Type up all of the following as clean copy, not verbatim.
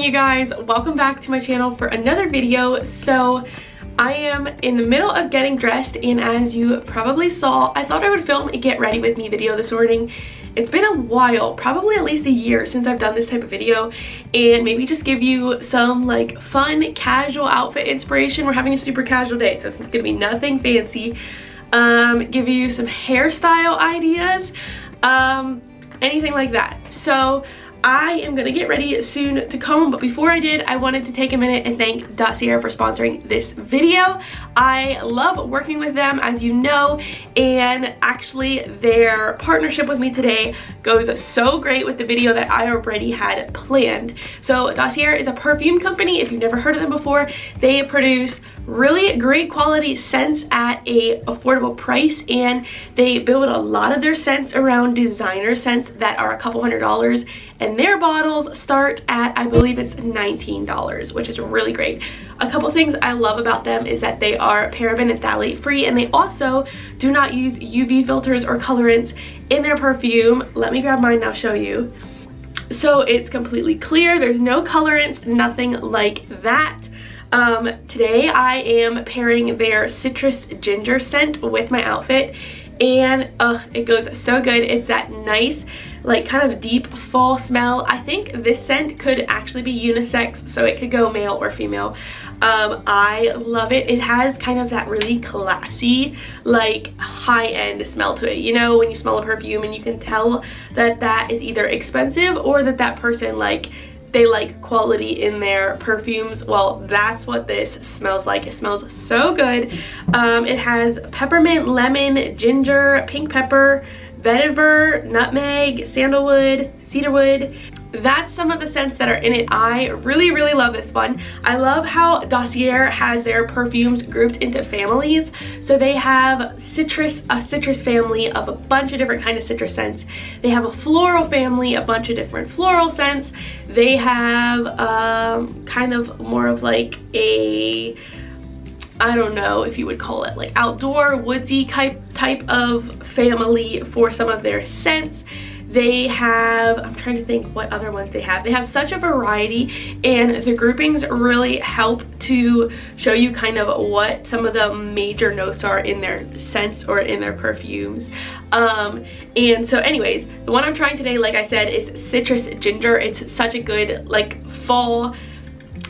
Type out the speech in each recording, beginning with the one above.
morning, you guys. Welcome back to my channel for another video. So I am in the middle of getting dressed, and as you probably saw, I thought I would film a get ready with me video this morning. It's been a while, probably at least a year since I've done this type of video, and maybe just give you some like fun casual outfit inspiration. We're having a super casual day, so it's gonna be nothing fancy. Give you some hairstyle ideas, anything like that. So I am gonna get ready soon to comb, but before I did, I wanted to take a minute and thank Dossier for sponsoring this video. I love working with them, as you know, and actually their partnership with me today goes so great with the video that I already had planned. So Dossier is a perfume company. If you've never heard of them before, they produce really great quality scents at a affordable price, and they build a lot of their scents around designer scents that are a couple $100s, and their bottles start at, I believe it's $19, which is really great. A couple things I love about them is that they are paraben and phthalate free, and they also do not use UV filters or colorants in their perfume. Let me grab mine and I'll show you. So it's completely clear, there's no colorants, nothing like that. Today I am pairing their citrus ginger scent with my outfit, and it goes so good. It's that nice, like kind of deep fall smell. I think this scent could actually be unisex, so it could go male or female. I love it. It has kind of that really classy, like high-end smell to it. You know, when you smell a perfume and you can tell that that is either expensive or that that person they like quality in their perfumes. Well, that's what this smells like. It smells so good. It has peppermint, lemon, ginger, pink pepper, vetiver, nutmeg, sandalwood, cedarwood. That's some of the scents that are in it. I really love this one. I love how Dossier has their perfumes grouped into families. So they have a citrus family of a bunch of different kind of citrus scents. They have a floral family, a bunch of different floral scents. They have kind of more of like a, I don't know if you would call it like outdoor woodsy type of family for some of their scents. They have, I'm trying to think what other ones they have. They have such a variety, and the groupings really help to show you kind of what some of the major notes are in their scents or in their perfumes. And so anyways, the one I'm trying today, like I said, is citrus ginger. It's such a good like fall,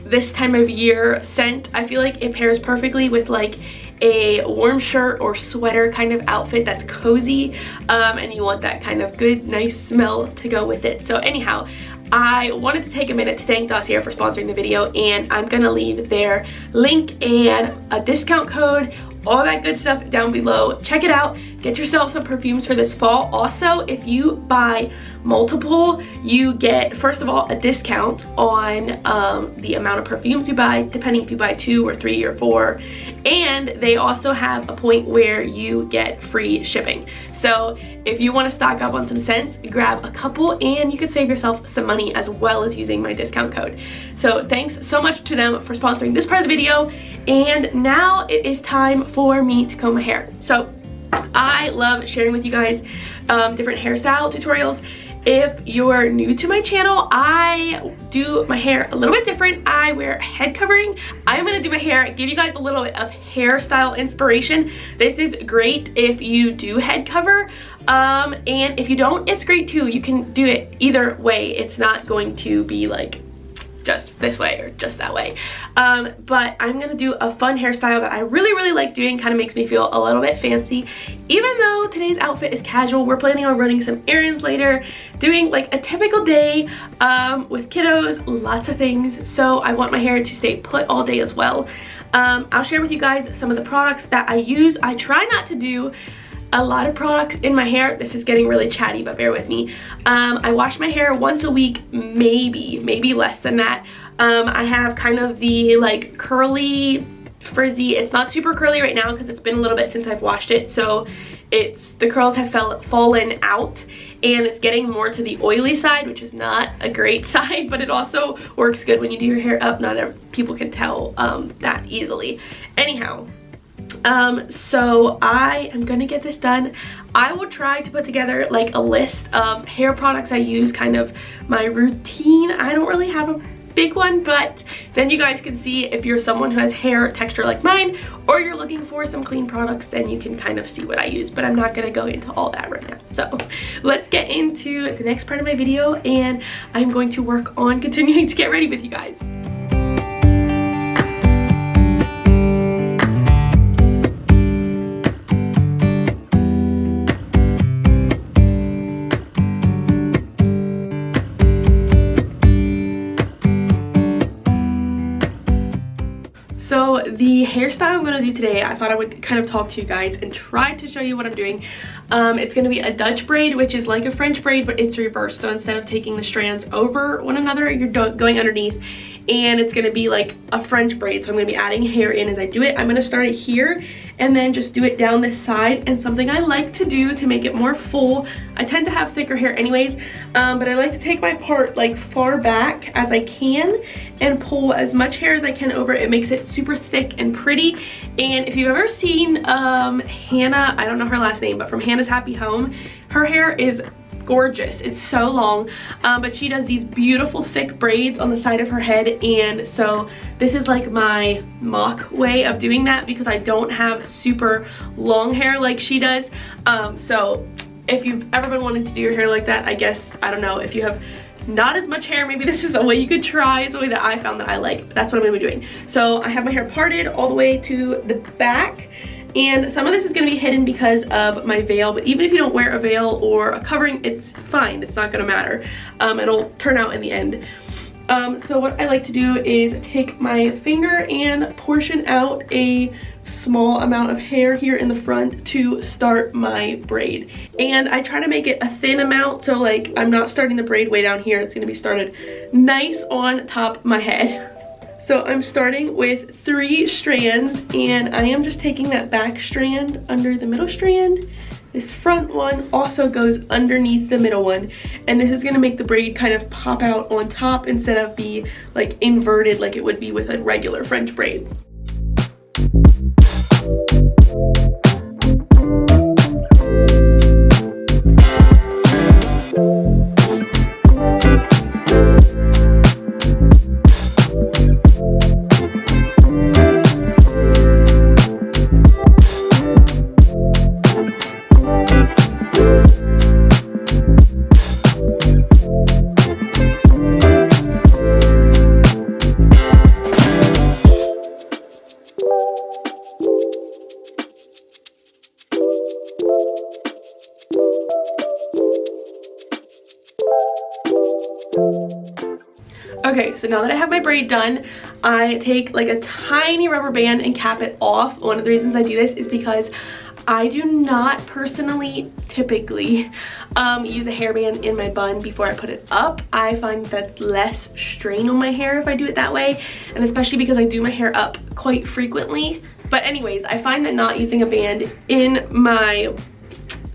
this time of year scent. I feel like it pairs perfectly with like a warm shirt or sweater kind of outfit that's cozy, and you want that kind of good nice smell to go with it. So anyhow, I wanted to take a minute to thank Dossier for sponsoring the video, and I'm gonna leave their link and a discount code, all that good stuff down below. Check it out. Get yourself some perfumes for this fall. Also, if you buy multiple, you get, first of all, a discount on the amount of perfumes you buy, depending if you buy 2 or 3 or 4. And they also have a point where you get free shipping. So if you want to stock up on some scents, grab a couple and you can save yourself some money as well as using my discount code. So thanks so much to them for sponsoring this part of the video. And now it is time for me to comb my hair. So I love sharing with you guys different hairstyle tutorials. If you're new to my channel, I do my hair a little bit different. I wear a head covering. I'm gonna do my hair, give you guys a little bit of hairstyle inspiration. This is great if you do head cover, and if you don't, it's great too. You can do it either way. It's not going to be like just this way or just that way, but I'm gonna do a fun hairstyle that I really like doing. Kind of makes me feel a little bit fancy, even though today's outfit is casual. We're planning on running some errands later, doing like a typical day with kiddos, lots of things, so I want my hair to stay put all day as well. I'll share with you guys some of the products that I use. I try not to do a lot of products in my hair. This is getting really chatty, but bear with me. I wash my hair once a week, maybe less than that. I have kind of the like curly, frizzy, it's not super curly right now because it's been a little bit since I've washed it, so the curls have fallen out, and it's getting more to the oily side, which is not a great side, but it also works good when you do your hair up. Not people can tell that easily. Anyhow, so I am gonna get this done. I will try to put together like a list of hair products I use, kind of my routine. I don't really have a big one, but then you guys can see if you're someone who has hair texture like mine, or you're looking for some clean products, then you can kind of see what I use, but I'm not gonna go into all that right now. So let's get into the next part of my video, and I'm going to work on continuing to get ready with you guys. So the hairstyle I'm going to do today, I thought I would kind of talk to you guys and try to show you what I'm doing. It's going to be a Dutch braid, which is like a French braid, but it's reversed. So instead of taking the strands over one another, you're going underneath, and it's going to be like a French braid. So I'm going to be adding hair in as I do it. I'm going to start it here and then just do it down this side. And something I like to do to make it more full, I tend to have thicker hair anyways, but I like to take my part like far back as I can and pull as much hair as I can over. It makes it super thick and pretty. And if you've ever seen Hannah, I don't know her last name, but from Hannah's Happy Home, her hair is gorgeous. It's so long, but she does these beautiful thick braids on the side of her head, and so this is like my mock way of doing that because I don't have super long hair like she does. So if you've ever been wanting to do your hair like that, I guess, I don't know, if you have not as much hair, maybe this is a way you could try. It's a way that I found that I like, but that's what I'm gonna be doing. So I have my hair parted all the way to the back, and some of this is going to be hidden because of my veil, but even if you don't wear a veil or a covering, it's fine. It's not going to matter. It'll turn out in the end. So what I like to do is take my finger and portion out a small amount of hair here in the front to start my braid. And I try to make it a thin amount, so like I'm not starting the braid way down here. It's going to be started nice on top of my head. So I'm starting with 3 strands, and I am just taking that back strand under the middle strand. This front one also goes underneath the middle one, and this is going to make the braid kind of pop out on top instead of be like inverted like it would be with a regular French braid. Okay, so now that I have my braid done, I take like a tiny rubber band and cap it off. One of the reasons I do this is because I do not personally typically use a hairband in my bun before I put it up. I find that's less strain on my hair if I do it that way, and especially because I do my hair up quite frequently. But anyways, I find that not using a band in my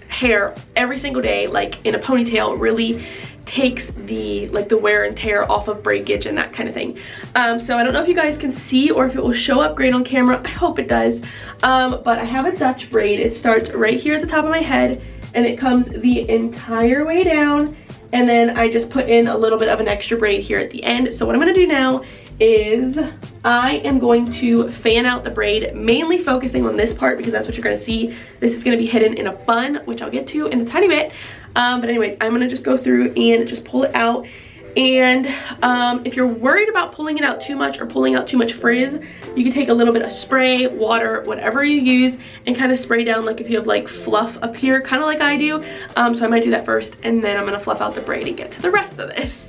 hair every single day, like in a ponytail, really takes the wear and tear off of breakage and that kind of thing. So I don't know if you guys can see or if it will show up great on camera. I hope it does. But I have a Dutch braid. It starts right here at the top of my head, and it comes the entire way down, and then I just put in a little bit of an extra braid here at the end. So what I'm going to do now is I am going to fan out the braid, mainly focusing on this part because that's what you're going to see. This is going to be hidden in a bun, which I'll get to in a tiny bit. But anyways, I'm going to just go through and just pull it out. And if you're worried about pulling it out too much or pulling out too much frizz, you can take a little bit of spray, water, whatever you use, and kind of spray down like if you have like fluff up here, kind of like I do. So I might do that first, and then I'm going to fluff out the braid and get to the rest of this.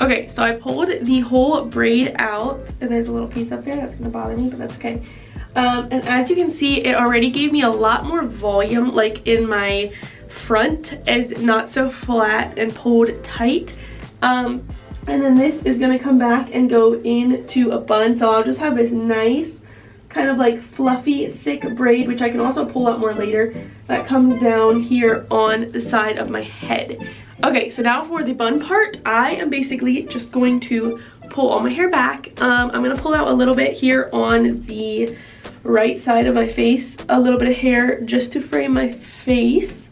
Okay, so I pulled the whole braid out, and there's a little piece up there that's gonna bother me, but that's okay. And as you can see, it already gave me a lot more volume, like in my front. It's not so flat and pulled tight. And then this is gonna come back and go into a bun, so I'll just have this nice kind of like fluffy, thick braid, which I can also pull out more later, that comes down here on the side of my head. Okay, so now for the bun part, I am basically just going to pull all my hair back. I'm going to pull out a little bit here on the right side of my face, a little bit of hair just to frame my face.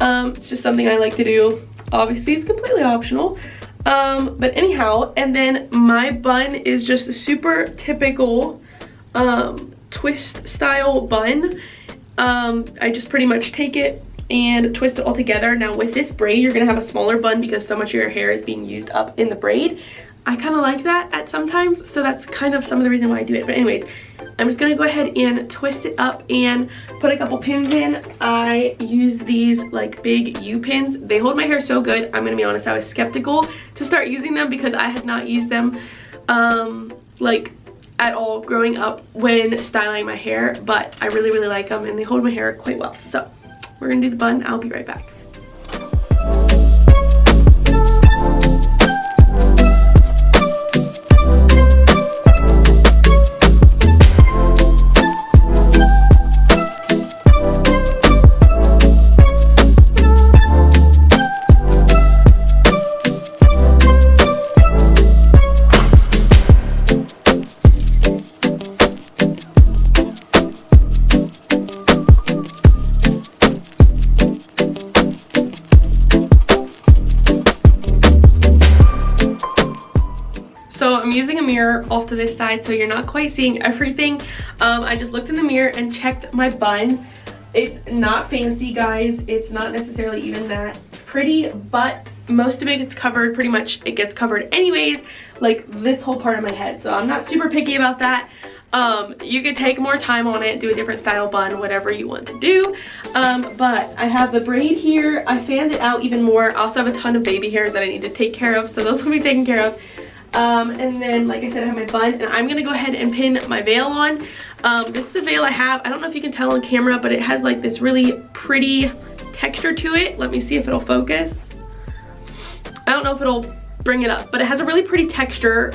It's just something I like to do. Obviously, it's completely optional. But anyhow, and then my bun is just a super typical twist style bun. I just pretty much take it and twist it all together. Now with this braid, you're gonna have a smaller bun because so much of your hair is being used up in the braid. I kind of like that at sometimes, so that's kind of some of the reason why I do it. But anyways, I'm just gonna go ahead and twist it up and put a couple pins in. I use these like big U pins. They hold my hair so good. I'm gonna be honest, I was skeptical to start using them because I had not used them like at all growing up when styling my hair, but I really like them and they hold my hair quite well. So we're gonna do the bun. I'll be right back. I'm using a mirror off to this side so you're not quite seeing everything. I just looked in the mirror and checked my bun. It's not fancy, guys. It's not necessarily even that pretty, but most of it gets covered. Pretty much it gets covered anyways, like this whole part of my head. So I'm not super picky about that. You could take more time on it, do a different style bun, whatever you want to do. But I have the braid here. I fanned it out even more. I also have a ton of baby hairs that I need to take care of, so those will be taken care of. And then, like I said, I have my bun, and I'm gonna go ahead and pin my veil on. This is the veil I have. I don't know if you can tell on camera, but it has like this really pretty texture to it. Let me see if it'll focus. I don't know if it'll bring it up, but it has a really pretty texture.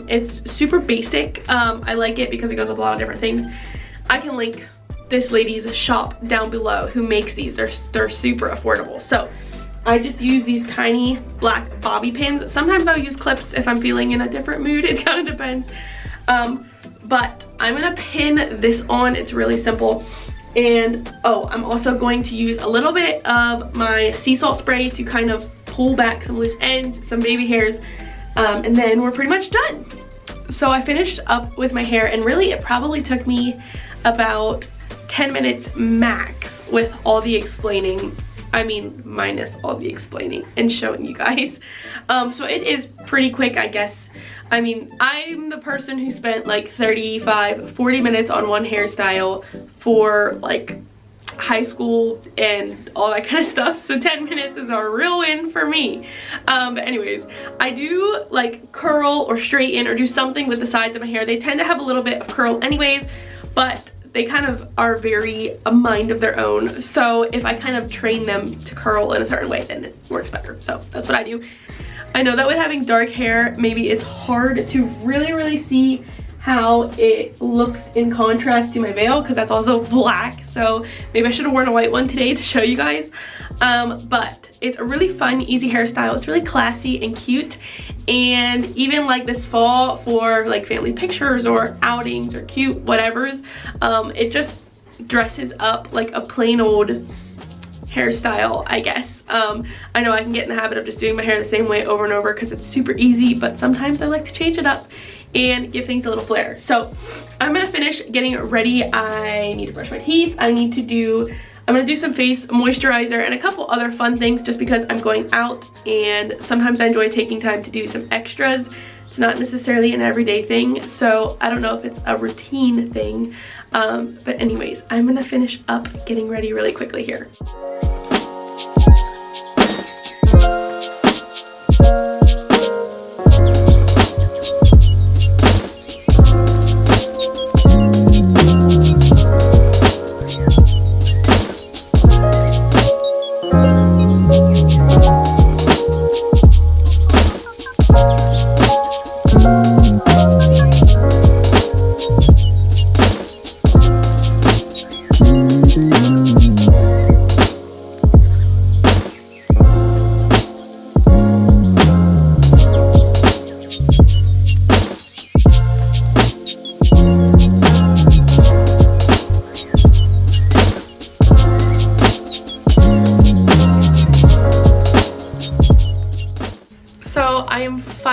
It's super basic. I like it because it goes with a lot of different things. I can link this lady's shop down below who makes these. They're super affordable. So I just use these tiny black bobby pins. Sometimes I'll use clips if I'm feeling in a different mood. It kind of depends. But I'm gonna pin this on. It's really simple. And oh, I'm also going to use a little bit of my sea salt spray to kind of pull back some loose ends, some baby hairs, and then we're pretty much done. So I finished up with my hair, and really it probably took me about 10 minutes max with all the explaining. I mean, minus all the explaining and showing you guys. So it is pretty quick, I guess. I mean, I'm the person who spent like 35, 40 minutes on one hairstyle for like high school and all that kind of stuff. So 10 minutes is a real win for me. But anyways, I do like curl or straighten or do something with the sides of my hair. They tend to have a little bit of curl anyways, but they kind of are very a mind of their own. So if I kind of train them to curl in a certain way, then it works better. So that's what I do. I know that with having dark hair, maybe it's hard to really see how it looks in contrast to my veil because that's also black. So maybe I should have worn a white one today to show you guys. But it's a really fun, easy hairstyle. It's really classy and cute. And even like this fall for like family pictures or outings or cute whatevers, it just dresses up like a plain old hairstyle, I guess. I know I can get in the habit of just doing my hair the same way over and over because it's super easy, but sometimes I like to change it up and give things a little flair. So I'm gonna finish getting ready. I need to brush my teeth. I'm gonna do some face moisturizer and a couple other fun things just because I'm going out, and sometimes I enjoy taking time to do some extras. It's not necessarily an everyday thing, so I don't know if it's a routine thing. But anyways, I'm gonna finish up getting ready really quickly here.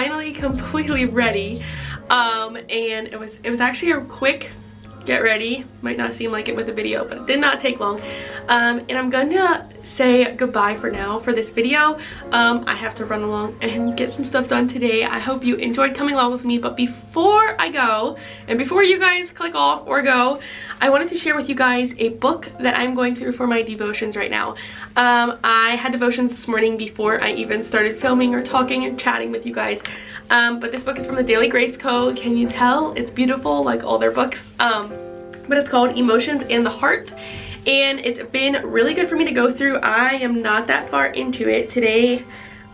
finally completely ready. And it was actually a quick get ready. Might not seem like it with the video, but it did not take long. And I'm gonna say goodbye for now for this video. I have to run along and get some stuff done today. I hope you enjoyed coming along with me, but before I go, and before you guys click off or go, I wanted to share with you guys a book that I'm going through for my devotions right now. I had devotions this morning before I even started filming or talking and chatting with you guys. But this book is from the Daily Grace Co. Can you tell? It's beautiful, like all their books. But it's called Emotions and the Heart. And it's been really good for me to go through. I am not that far into it. Today,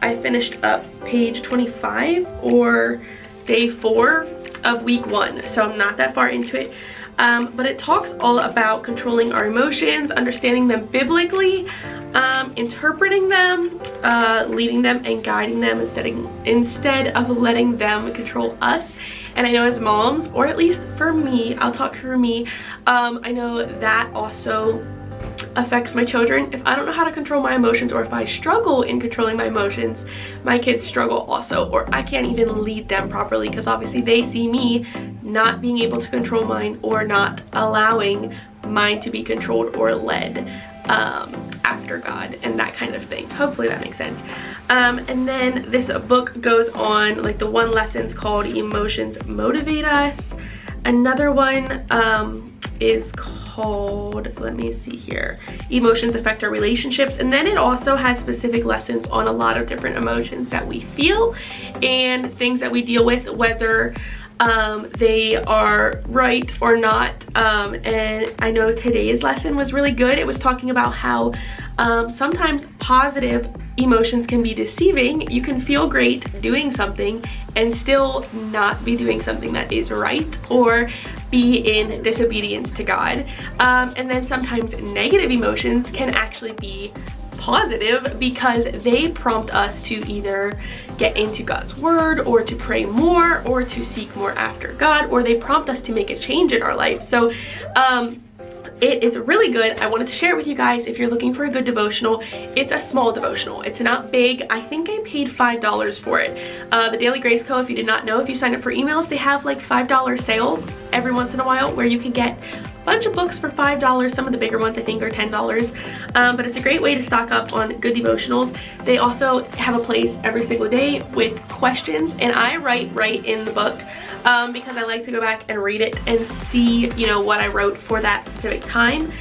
I finished up page 25 or day 4 of week 1. So I'm not that far into it. But it talks all about controlling our emotions, understanding them biblically, interpreting them, leading them and guiding them instead of letting them control us. And I know as moms, or at least for me, I'll talk for me, I know that also affects my children. If I don't know how to control my emotions, or if I struggle in controlling my emotions, my kids struggle also, or I can't even lead them properly because obviously they see me not being able to control mine or not allowing mine to be controlled or led after God and that kind of thing. Hopefully that makes sense. And then this book goes on, like the one lesson's called Emotions Motivate Us. Another one is called, let me see here, Emotions Affect Our Relationships. And then it also has specific lessons on a lot of different emotions that we feel and things that we deal with, whether they are right or not. And I know today's lesson was really good. It was talking about how sometimes positive emotions can be deceiving. You can feel great doing something and still not be doing something that is right or be in disobedience to God. And then sometimes negative emotions can actually be positive because they prompt us to either get into God's word or to pray more or to seek more after God, or they prompt us to make a change in our life. So it is really good. I wanted to share it with you guys. If you're looking for a good devotional, it's a small devotional. It's not big. I think I paid $5 for it. The Daily Grace Co., if you did not know, if you sign up for emails, they have like $5 sales every once in a while where you can get a bunch of books for $5. Some of the bigger ones I think are $10. But it's a great way to stock up on good devotionals. They also have a place every single day with questions, and I write right in the book. Because I like to go back and read it and see, you know, what I wrote for that specific time.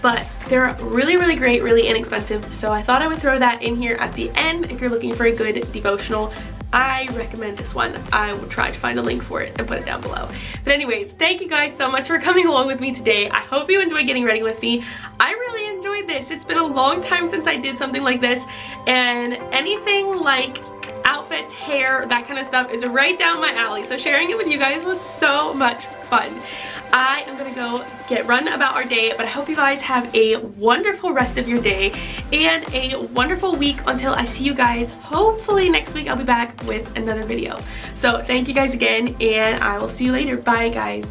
But they're really, really great, really inexpensive. So I thought I would throw that in here at the end. If you're looking for a good devotional, I recommend this one. I will try to find a link for it and put it down below. But anyways, thank you guys so much for coming along with me today. I hope you enjoyed getting ready with me. I really enjoyed this. It's been a long time since I did something like this, and anything like outfits, hair, that kind of stuff is right down my alley. So sharing it with you guys was so much fun. I am gonna go run about our day, but I hope you guys have a wonderful rest of your day and a wonderful week until I see you guys. Hopefully next week I'll be back with another video. So thank you guys again, and I will see you later. Bye guys.